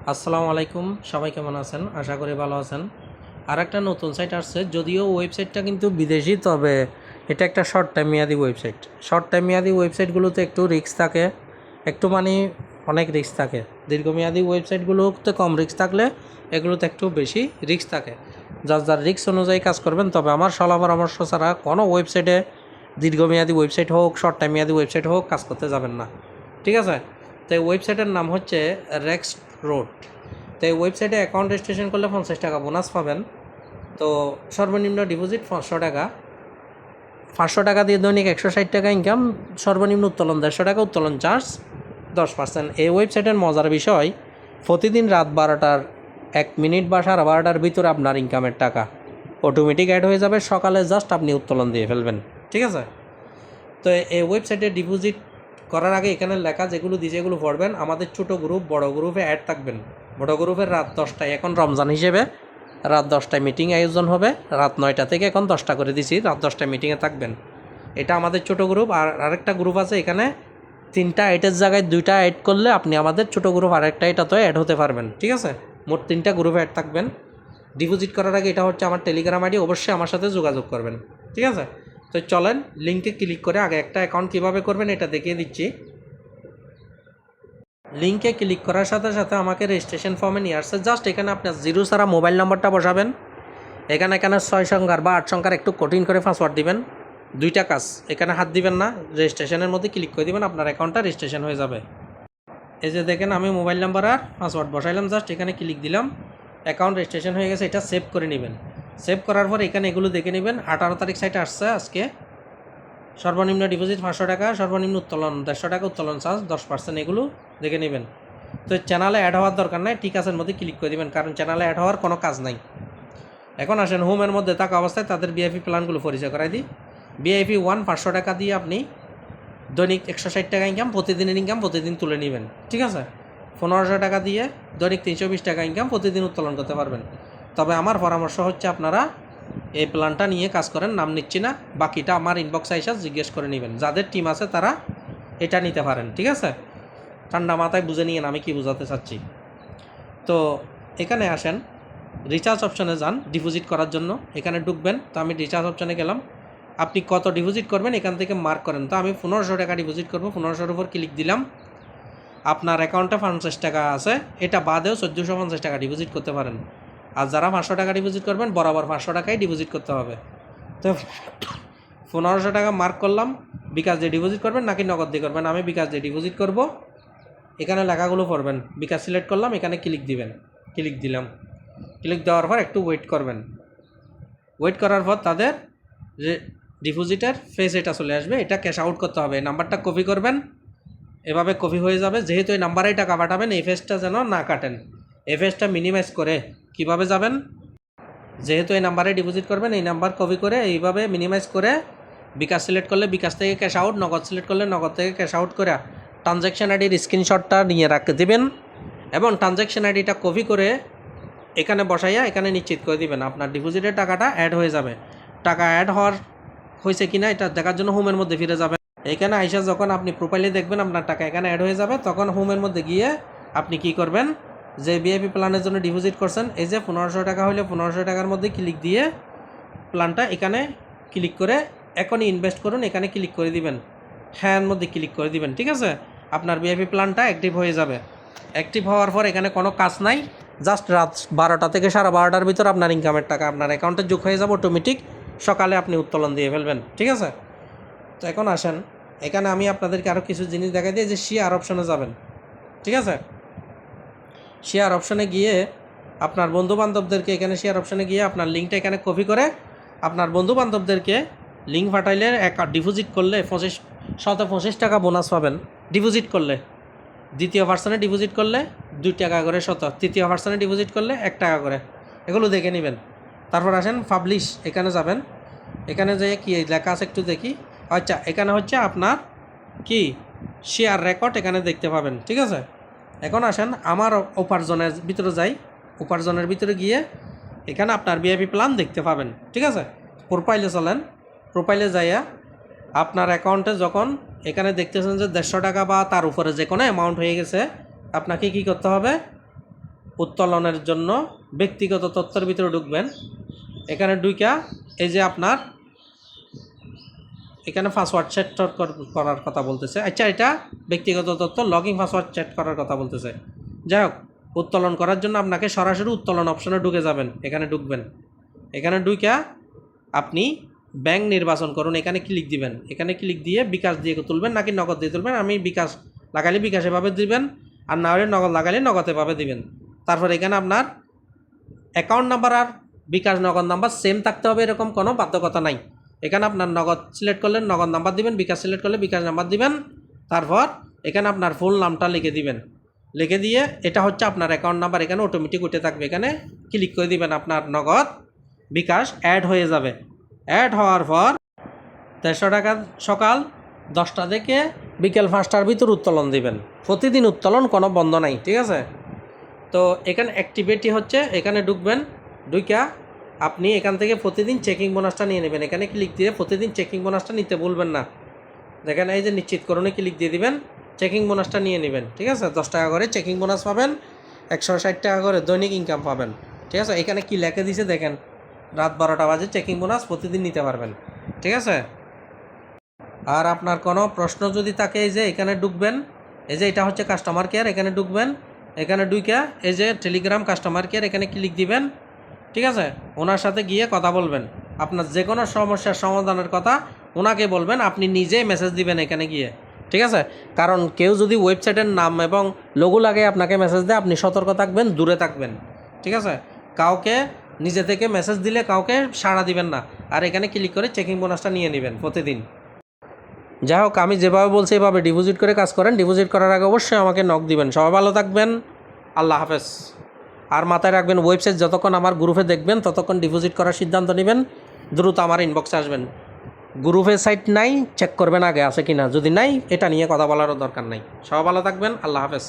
আসসালামু আলাইকুম, সবাই কেমন আছেন? আশা করি ভালো আছেন। আর একটা নতুন সাইট আসছে, যদিও ওয়েবসাইটটা কিন্তু বিদেশি, তবে এটা একটা শর্ট টাইম মেয়াদি ওয়েবসাইট। শর্ট টাইম মেয়াদি ওয়েবসাইটগুলোতে একটু রিস্ক থাকে, একটু অনেক রিস্ক থাকে। দীর্ঘমেয়াদী ওয়েবসাইটগুলোতে কম রিস্ক থাকলে এগুলোতে একটু বেশি রিস্ক থাকে। যার রিস্ক অনুযায়ী কাজ করবেন। তবে আমার সলা পরামর্শ ছাড়া কোনো ওয়েবসাইটে, দীর্ঘমেয়াদী ওয়েবসাইট হোক, শর্ট টাইম মেয়াদি ওয়েবসাইট হোক, কাজ করতে যাবেন না। ঠিক আছে? তো এই ওয়েবসাইটের নাম হচ্ছে রেক্স রোড। তো এই ওয়েবসাইটে অ্যাকাউন্ট রেজিস্ট্রেশন করলে 50 টাকা বোনাস পাবেন। তো সর্বনিম্ন ডিপোজিট 500 টাকা। 500 টাকা দিয়ে দৈনিক 160 টাকা ইনকাম, সর্বনিম্ন উত্তোলন 150 টাকা, উত্তোলন চার্জ 10%। এই ওয়েবসাইটের মজার বিষয়, প্রতিদিন রাত 12টার 1 মিনিট বা 12:30টার ভিতরে আপনার ইনকামের টাকা অটোমেটিক অ্যাড হয়ে যাবে। সকালে জাস্ট আপনি উত্তোলন দিয়ে ফেলবেন। ঠিক আছে? তো এই ওয়েবসাইটে ডিপোজিট করার আগে এখানে লেখা যেগুলো দিয়েছে এগুলো পড়বেন। আমাদের ছোটো গ্রুপ, বড় গ্রুপে অ্যাড থাকবেন। বড় গ্রুপের রাত 10টায়, এখন রমজান হিসেবে রাত 10টায় মিটিং আয়োজন হবে। রাত 9টা থেকে এখন 10টা করে দিছি, রাত 10টায় মিটিংয়ে থাকবেন। এটা আমাদের ছোটো গ্রুপ। আর আরেকটা গ্রুপ আছে, এখানে 3টা অ্যাডের জায়গায় 2টা অ্যাড করলে আপনি আমাদের ছোটো গ্রুপ আরেকটা এটাতে অ্যাড হতে পারবেন। ঠিক আছে? মোট 3টা গ্রুপে অ্যাড থাকবেন। ডিপোজিট করার আগে এটা হচ্ছে আমার টেলিগ্রাম আইডি, অবশ্যই আমার সাথে যোগাযোগ করবেন। ঠিক আছে? তো চলেন লিঙ্কে ক্লিক করে আগে একটা অ্যাকাউন্ট কীভাবে করবেন এটা দেখিয়ে দিচ্ছি। লিঙ্কে ক্লিক করার সাথে সাথে আমাকে রেজিস্ট্রেশন ফর্মে নিয়ে আসছে। জাস্ট এখানে আপনার জিরো ছাড়া মোবাইল নাম্বারটা বসাবেন। এখানে 6 সংখ্যার বা 8 সংখ্যার একটু কঠিন করে পাসওয়ার্ড দিবেন। 2টা কাজ, এখানে হাত দিবেন না, রেজিস্ট্রেশনের মধ্যে ক্লিক করে দিবেন, আপনার অ্যাকাউন্টটা রেজিস্ট্রেশন হয়ে যাবে। এই যে দেখেন, আমি মোবাইল নাম্বার আর পাসওয়ার্ড বসাইলাম, জাস্ট এখানে ক্লিক দিলাম, অ্যাকাউন্ট রেজিস্ট্রেশন হয়ে গেছে। এটা সেভ করে নেবেন। সেভ করার পর এখানে এগুলো দেখে নেবেন। 18 তারিখ সাইটে আসছে আজকে। সর্বনিম্ন ডিপোজিট 500 টাকা, সর্বনিম্ন উত্তোলন 150 টাকা, উত্তোলন চার্জ 10%, এগুলো দেখে নেবেন। তো চ্যানেলে অ্যাড হওয়ার দরকার নাই, ঠিক আছে মধ্যে ক্লিক করে দেবেন, কারণ চ্যানেলে অ্যাড হওয়ার কোনো কাজ নাই। এখন আসেন হোমের মধ্যে থাকা অবস্থায় তাদের বিআইপি প্ল্যানগুলো পরিচয় করাই দিই। বিআইপি 1 500 টাকা দিয়ে আপনি দৈনিক 160 টাকা ইনকাম, প্রতিদিনের ইনকাম প্রতিদিন তুলে নেবেন। ঠিক আছে? 1500 টাকা দিয়ে দৈনিক 320 টাকা ইনকাম, প্রতিদিন উত্তোলন করতে পারবেন। তবে আমার পরামর্শ হচ্ছে আপনারা এই প্ল্যানটা নিয়ে কাজ করেন। নাম নিচ্ছি না, বাকিটা আমার ইনবক্সে এসে জিজ্ঞেস করে নেবেন। যাদের টিম আছে তারা এটা নিতে পারেন। ঠিক আছে? ঠান্ডা মাথায় বুঝে নিয়েন আমি কি বোঝাতে চাচ্ছি। তো এখানে আসেন, রিচার্জ অপশানে যান ডিপোজিট করার জন্য। এখানে ঢুকবেন। তো আমি রিচার্জ অপশানে গেলাম। আপনি কত ডিপোজিট করবেন এখান থেকে মার্ক করেন। তো আমি 1500 টাকা ডিপোজিট করবো। 1500-র উপর ক্লিক দিলাম। আপনার অ্যাকাউন্টে 50 টাকা আছে, এটা বাদেও 1450 টাকা ডিপোজিট করতে পারেন। আর যারা 500 টাকা ডিপোজিট করবেন, বরাবর 500 টাকাই ডিপোজিট করতে হবে। তো 1500 টাকা মার্ক করলাম। বিকাশ দিয়ে ডিপোজিট করবেন নাকি নগদ দিয়ে করবেন? আমি বিকাশ দিয়ে ডিপোজিট করব। এখানে লেখাগুলো পড়বেন। বিকাশ সিলেক্ট করলাম, এখানে ক্লিক দিবেন। ক্লিক দিলাম। ক্লিক দেওয়ার পর একটু ওয়েট করবেন। ওয়েট করার পর তাদের যে ডিপোজিটের ফেস এটা চলে আসবে, এটা ক্যাশ আউট করতে হবে। এই নাম্বারটা কপি করবেন, এভাবে কপি হয়ে যাবে। যেহেতু এই নাম্বারেই টাকা পাঠাবেন, এই ফেসটা যেন না কাটেন। এই ফেসটা মিনিমাইজ করে কিভাবে যাবেন, যেহেতু এই নাম্বারে ডিপোজিট করবেন, এই নাম্বার কপি করে এইভাবে মিনিমাইজ করে বিকাশ সিলেক্ট করলে বিকাশ থেকে ক্যাশ আউট, নগদ সিলেক্ট করলে নগদ থেকে ক্যাশ আউট করে ট্রানজ্যাকশান আইডির স্ক্রিনশটটা নিয়ে রাখতে দেবেন এবং ট্রানজ্যাকশান আইডিটা কপি করে এখানে বসাইয়া এখানে নিশ্চিত করে দিবেন আপনার ডিপোজিটের টাকাটা অ্যাড হয়ে যাবে। টাকা অ্যাড হওয়ার হয়েছে কিনা এটা দেখার জন্য হোমের মধ্যে ফিরে যাবেন। এখানে আইসা যখন আপনি প্রোফাইলে দেখবেন আপনার টাকা এখানে অ্যাড হয়ে যাবে, তখন হোমের মধ্যে গিয়ে আপনি কি করবেন, যে বিআইপি প্ল্যানের জন্য ডিপোজিট করছেন, এই যে 1500 টাকা হলে 1500 টাকার মধ্যে ক্লিক দিয়ে প্ল্যানটা এখানে ক্লিক করে এখনই ইনভেস্ট করুন, এখানে ক্লিক করে দিবেন। হ্যাঁ মধ্যে ক্লিক করে দিবেন। ঠিক আছে? আপনার বিআইপি প্ল্যানটা অ্যাক্টিভ হয়ে যাবে। অ্যাক্টিভ হওয়ার পর এখানে কোনো কাজ নাই, জাস্ট রাত 12টা থেকে 12:30টার ভিতর আপনার ইনকামের টাকা আপনার অ্যাকাউন্টে যোগ হয়ে যাবে অটোমেটিক। সকালে আপনি উত্তোলন দিয়ে ফেলবেন। ঠিক আছে? তো এখন আসেন, এখানে আমি আপনাদেরকে আরও কিছু জিনিস দেখাই দিই। যে শেয়ার অপশনে যাবেন। ঠিক আছে? শেয়ার অপশনে গিয়ে আপনার বন্ধুবান্ধবদেরকে, এখানে শেয়ার অপশনে গিয়ে আপনার লিঙ্কটা এখানে কপি করে আপনার বন্ধুবান্ধবদেরকে লিঙ্ক পাঠাইলে ডিপোজিট করলে 25 টাকা বোনাস পাবেন। ডিপোজিট করলে দ্বিতীয় পার্সনে ডিপোজিট করলে 2 টাকা করে, তৃতীয় পার্সনে ডিপোজিট করলে 1 টাকা করে। এগুলো দেখে নেবেন। তারপর আসেন পাবলিশ, এখানে যাবেন। এখানে যেয়ে কি লেখা আছে একটু দেখি। আচ্ছা, এখানে হচ্ছে আপনার কি শেয়ার রেকর্ড এখানে দেখতে পাবেন। ঠিক আছে? এখন আসেন আমার উপার্জনের ভিতরে যাই। উপার্জনের ভিতরে গিয়ে এখানে আপনার বিআইপি প্ল্যান দেখতে পাবেন। ঠিক আছে? প্রোফাইলে চলেন। প্রোফাইলে যাইয়া আপনার অ্যাকাউন্টে যখন এখানে দেখতেছেন যে 150 টাকা বা তার উপরে যে কোনো অ্যামাউন্ট হয়ে গেছে, আপনাকে কি করতে হবে, উত্তোলনের জন্য ব্যক্তিগত তথ্যের ভিতরে ঢুকবেন। এখানে ঢুকা এই যে আপনার এখানে পাসওয়ার্ড সেট করার কথা বলতেছে। আচ্ছা, এটা ব্যক্তিগত তথ্য লগইন পাসওয়ার্ড সেট করার কথা বলতেছে। যাই হোক, উত্তোলন করার জন্য আপনাকে সরাসরি উত্তোলন অপশনে ঢুকে যাবেন। এখানে ঢুকবেন, এখানে ঢুকা আপনি ব্যাংক নির্বাচন করুন, এখানে ক্লিক দিবেন। এখানে ক্লিক দিয়ে বিকাশ দিয়ে তুলবেন নাকি নগদ দিয়ে তুলবেন। আমি বিকাশ লাগালে বিকাশ এভাবে দিবেন, আর না হলে নগদ লাগালে নগদ এভাবে দিবেন। তারপর এখানে আপনার অ্যাকাউন্ট নাম্বার আর বিকাশ নগদ নাম্বার সেম থাকতে হবে এরকম কোনো বাধ্যকতা নাই। এখানে আপনার নগদ সিলেক্ট করলে নগদ নাম্বার দিবেন, বিকাশ সিলেক্ট করলে বিকাশ নাম্বার দিবেন। তারপর এখানে আপনার ফুল নামটা লিখে দিবেন। লিখে দিয়ে এটা হচ্ছে আপনার অ্যাকাউন্ট নাম্বার, এখানে অটোমেটিক উঠে থাকবে। এখানে ক্লিক করে দিবেন, আপনার নগদ বিকাশ অ্যাড হয়ে যাবে। অ্যাড হওয়ার পর 150 টাকা সকাল 10টা থেকে বিকেল 5টার ভিতর উত্তোলন দিবেন। প্রতিদিন উত্তোলন, কোনো বন্ধ নাই, ঠিক আছে? তো এখানে অ্যাক্টিভিটি হচ্ছে, এখানে ঢুকবেন। ঢুকা আপনি এখান থেকে প্রতিদিন চেকিং বোনাসটা নিয়ে নেবেন। এখানে ক্লিক দিয়ে প্রতিদিন চেকিং বোনাসটা নিতে ভুলবেন না। দেখেন এই যে নিশ্চিতকরণে ক্লিক দিয়ে দিবেন, চেকিং বোনাসটা নিয়ে নেবেন, ঠিক আছে? 10 টাকা করে চেকিং বোনাস পাবেন, 160 টাকা করে দৈনিক ইনকাম পাবেন, ঠিক আছে? এখানে কি লেখে দিছে দেখেন, রাত 12টা বাজে চেকিং বোনাস প্রতিদিন নিতে পারবেন, ঠিক আছে? আর আপনার কোনো প্রশ্ন যদি থাকে, এই যে এখানে ঢুকবেন, এই যে এটা হচ্ছে কাস্টমার কেয়ার, এখানে ঢুকবেন। এখানে ঢুকে এই যে টেলিগ্রাম কাস্টমার কেয়ার, এখানে ক্লিক দিবেন, ঠিক আছে? ওনার সাথে গিয়ে কথা বলবেন, আপনার যে কোনো সমস্যার সমাধানের কথা ওনাকে বলবেন, আপনি নিজেই মেসেজ দিবেন এখানে গিয়ে, ঠিক আছে? কারণ কেউ যদি ওয়েবসাইটের নাম এবং লোগো লাগে আপনাকে মেসেজ দেয়, আপনি সতর্ক থাকবেন, দূরে থাকবেন, ঠিক আছে? কাউকে নিজে থেকে মেসেজ দিলে কাউকে সাড়া দিবেন না। আর এখানে ক্লিক করে চেকিং বোনাসটা নিয়ে নেবেন প্রতিদিন। যাই হোক, আমি যেভাবে বলছি এভাবে ডিপোজিট করে কাজ করেন। ডিপোজিট করার আগে অবশ্যই আমাকে নক দিবেন। সবাই ভালো থাকবেন, আল্লাহ হাফেজ। আর মাথায় রাখবেন, ওয়েবসাইট যতক্ষণ আমার গ্রুপে দেখবেন ততক্ষণ ডিপোজিট করার সিদ্ধান্ত নেবেন, দ্রুত আমার ইনবক্সে আসবেন। গ্রুপে সাইট নাই, চেক করবেন আগে আছে কি না, যদি নাই এটা নিয়ে কথা বলারও দরকার নাই। সবাই ভালো থাকবেন, আল্লাহ হাফেজ।